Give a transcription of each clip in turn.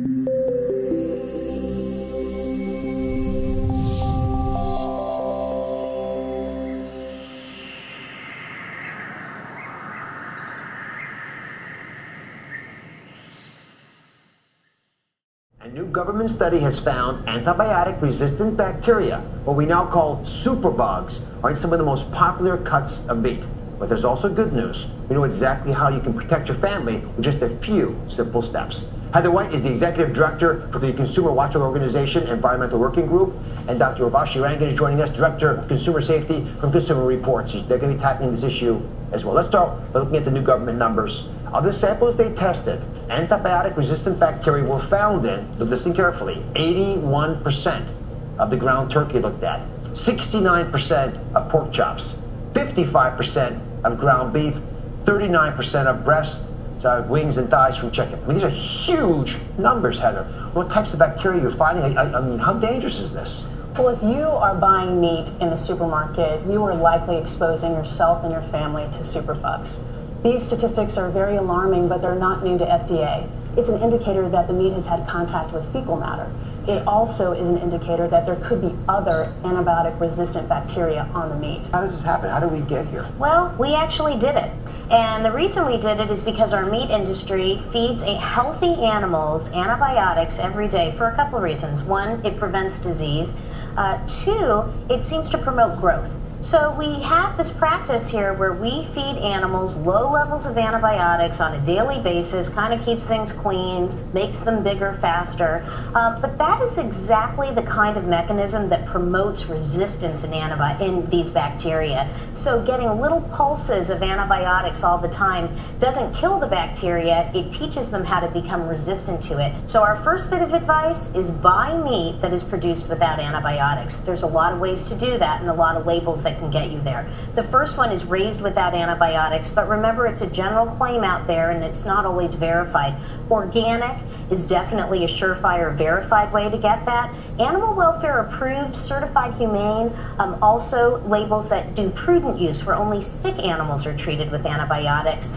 A new government study has found antibiotic-resistant bacteria, what we now call superbugs, are in some of the most popular cuts of meat. But there's also good news. We know exactly how you can protect your family with just a few simple steps. Heather White is the Executive Director for the Consumer Watchdog Organization Environmental Working Group, and Dr. Urvashi Rangan is joining us, Director of Consumer Safety from Consumer Reports. They're going to be tackling this issue as well. Let's start by looking at the new government numbers. Of the samples they tested, antibiotic-resistant bacteria were found in, listen carefully, 81% of the ground turkey looked at, 69% of pork chops, 55% of ground beef, 39% of breast, wings and thighs from chicken. I mean, these are huge numbers, Heather. What types of bacteria you're finding? I mean, how dangerous is this? Well, if you are buying meat in the supermarket, you are likely exposing yourself and your family to superbugs. These statistics are very alarming, but they're not new to FDA. It's an indicator that the meat has had contact with fecal matter. It also is an indicator that there could be other antibiotic-resistant bacteria on the meat. How does this happen? How did we get here? Well, we actually did it. And the reason we did it is because our meat industry feeds healthy animals antibiotics every day for a couple of reasons. One, it prevents disease. Two, it seems to promote growth. So we have this practice here where we feed animals low levels of antibiotics on a daily basis, kind of keeps things clean, makes them bigger faster. But that is exactly the kind of mechanism that promotes resistance in these bacteria. So getting little pulses of antibiotics all the time doesn't kill the bacteria, it teaches them how to become resistant to it. So our first bit of advice is buy meat that is produced without antibiotics. There's a lot of ways to do that and a lot of labels that can get you there. The first one is raised without antibiotics, but remember it's a general claim out there and it's not always verified. Organic is definitely a surefire verified way to get that. Animal welfare approved, certified humane, also labels that do prudent use where only sick animals are treated with antibiotics.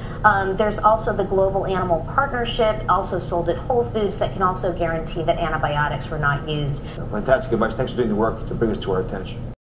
There's also the Global Animal Partnership, also sold at Whole Foods, that can also guarantee that antibiotics were not used. Fantastic advice. Thanks for doing the work to bring us to our attention.